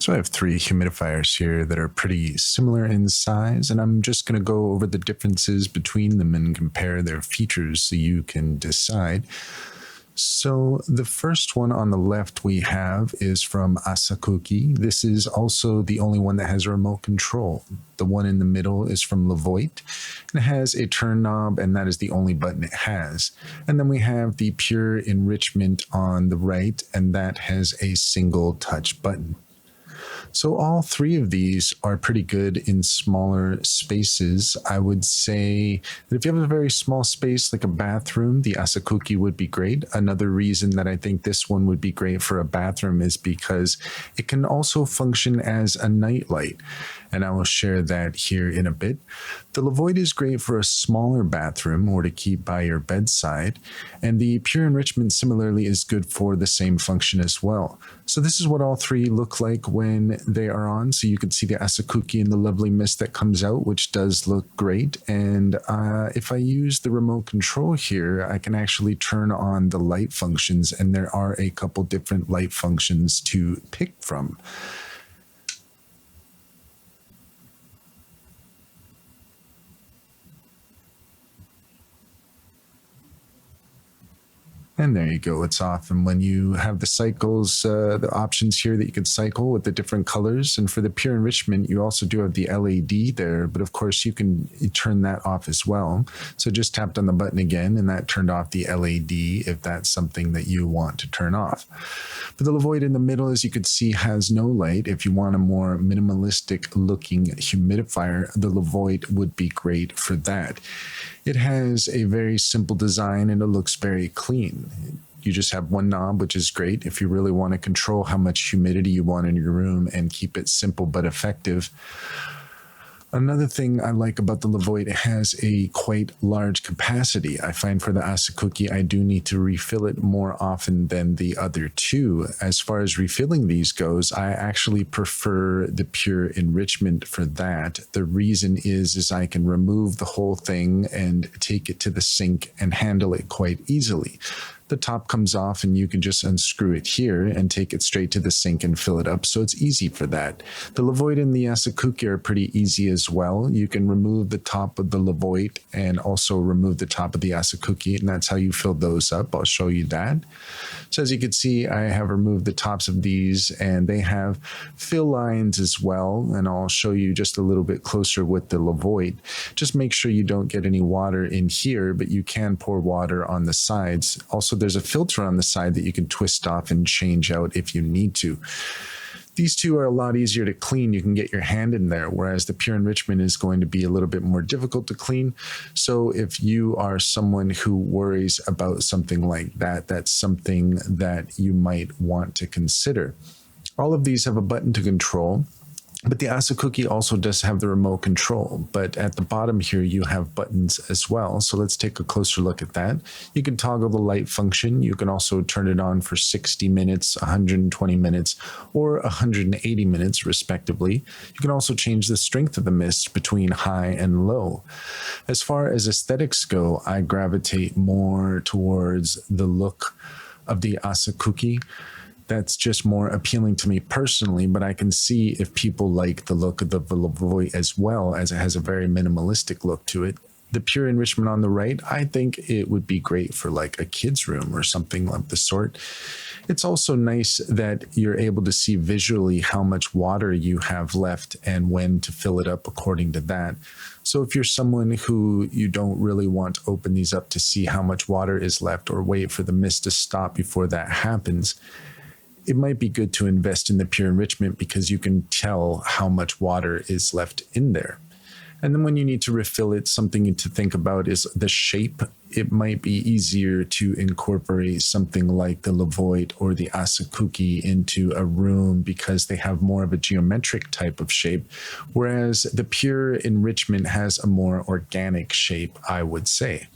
So I have three humidifiers here that are pretty similar in size, and I'm just going to go over the differences between them and compare their features so you can decide. So the first one on the left we have is from Asakuki. This is also the only one that has a remote control. The one in the middle is from LEVOIT, and it has a turn knob, and that is the only button it has. And then we have the Pure Enrichment on the right, and that has a single touch button. So all three of these are pretty good in smaller spaces. I would say that if you have a very small space like a bathroom, the Asakuki would be great. Another reason that I think this one would be great for a bathroom is because it can also function as a night light, and I will share that here in a bit. The LEVOIT is great for a smaller bathroom or to keep by your bedside, and the Pure Enrichment similarly is good for the same function as well. So this is what all three look like when they are on. So you can see the Asakuki and the lovely mist that comes out, which does look great. And if I use the remote control here, I can actually turn on the light functions, and there are a couple different light functions to pick from. And there you go, it's off. And when you have the cycles, the options here that you can cycle with the different colors. And for the Pure Enrichment, you also do have the LED there, but of course you can turn that off as well. So just tapped on the button again, and that turned off the LED if that's something that you want to turn off. But the LEVOIT in the middle, as you can see, has no light. If you want a more minimalistic looking humidifier, the LEVOIT would be great for that. It has a very simple design and it looks very clean. You just have one knob, which is great if you really want to control how much humidity you want in your room and keep it simple but effective. Another thing I like about the LEVOIT, it has a quite large capacity. I find for the Asakuki, I do need to refill it more often than the other two. As far as refilling these goes, I actually prefer the Pure Enrichment for that. The reason is I can remove the whole thing and take it to the sink and handle it quite easily. The top comes off and you can just unscrew it here and take it straight to the sink and fill it up. So it's easy for that. The LEVOIT and the Asakuki are pretty easy as well. You can remove the top of the LEVOIT and also remove the top of the Asakuki, and that's how you fill those up. I'll show you that. So as you can see, I have removed the tops of these, and they have fill lines as well. And I'll show you just a little bit closer with the LEVOIT. Just make sure you don't get any water in here, but you can pour water on the sides. Also, there's a filter on the side that you can twist off and change out if you need to. These two are a lot easier to clean. You can get your hand in there, whereas the Pure Enrichment is going to be a little bit more difficult to clean. So if you are someone who worries about something like that, that's something that you might want to consider. All of these have a button to control, but the Asakuki also does have the remote control. But at the bottom here, you have buttons as well. So let's take a closer look at that. You can toggle the light function. You can also turn it on for 60 minutes, 120 minutes, or 180 minutes, respectively. You can also change the strength of the mist between high and low. As far as aesthetics go, I gravitate more towards the look of the Asakuki. That's just more appealing to me personally, but I can see if people like the look of the LEVOIT as well, as it has a very minimalistic look to it. The Pure Enrichment on the right, I think it would be great for like a kid's room or something of the sort. It's also nice that you're able to see visually how much water you have left and when to fill it up according to that. So if you're someone who you don't really want to open these up to see how much water is left or wait for the mist to stop before that happens, it might be good to invest in the Pure Enrichment because you can tell how much water is left in there. And then when you need to refill it, something to think about is the shape. It might be easier to incorporate something like the LEVOIT or the Asakuki into a room because they have more of a geometric type of shape, whereas the Pure Enrichment has a more organic shape, I would say.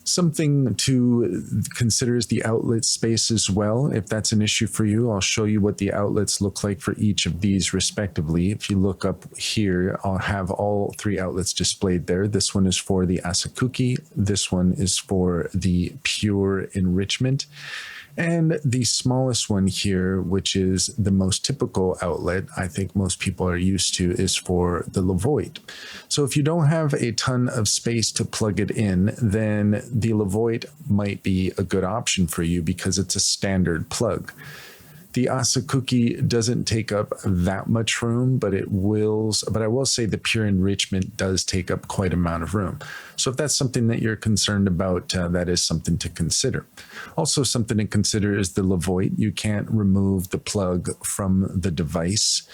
Something to consider is the outlet space as well. If that's an issue for you, I'll show you what the outlets look like for each of these respectively. If you look up here, I'll have all three outlets displayed there. This one is for the Asakuki. This one is for the Pure Enrichment. And the smallest one here, which is the most typical outlet I think most people are used to, is for the LEVOIT. So if you don't have a ton of space to plug it in, then the LEVOIT might be a good option for you because it's a standard plug. The Asakuki doesn't take up that much room, but I will say the pure enrichment does take up quite an amount of room. So if that's something that you're concerned about, that is something to consider. Also, something to consider is the LEVOIT. You can't remove the plug from the device.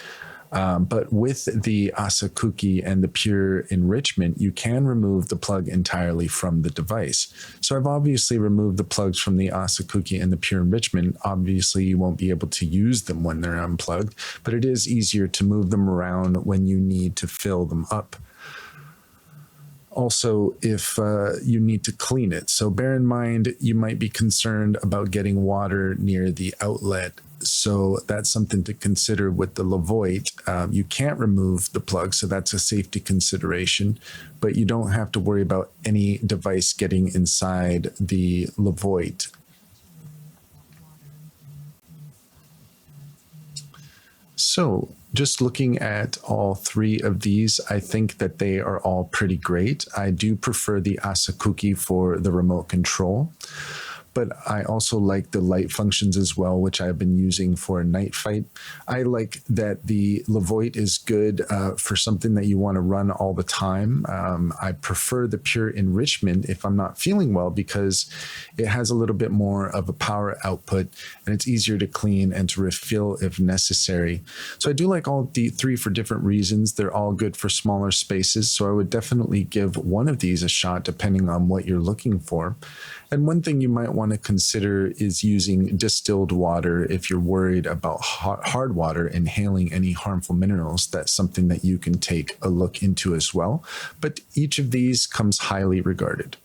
But with the Asakuki and the pure enrichment, you can remove the plug entirely from the device. So I've obviously removed the plugs from the Asakuki and the pure enrichment. Obviously, you won't be able to use them when they're unplugged, but it is easier to move them around when you need to fill them up. Also, if you need to clean it. So bear in mind, you might be concerned about getting water near the outlet. So that's something to consider with the LEVOIT. You can't remove the plug, so that's a safety consideration, but you don't have to worry about any device getting inside the LEVOIT. So just looking at all three of these, I think that they are all pretty great. I do prefer the Asakuki for the remote control, but I also like the light functions as well, which I've been using for a night fight. I like that the LEVOIT is good for something that you want to run all the time. I prefer the pure enrichment if I'm not feeling well because it has a little bit more of a power output and it's easier to clean and to refill if necessary. So I do like all the three for different reasons. They're all good for smaller spaces. So I would definitely give one of these a shot depending on what you're looking for. And one thing you might want to consider is using distilled water if you're worried about hard water inhaling any harmful minerals. That's something that you can take a look into as well. But each of these comes highly regarded.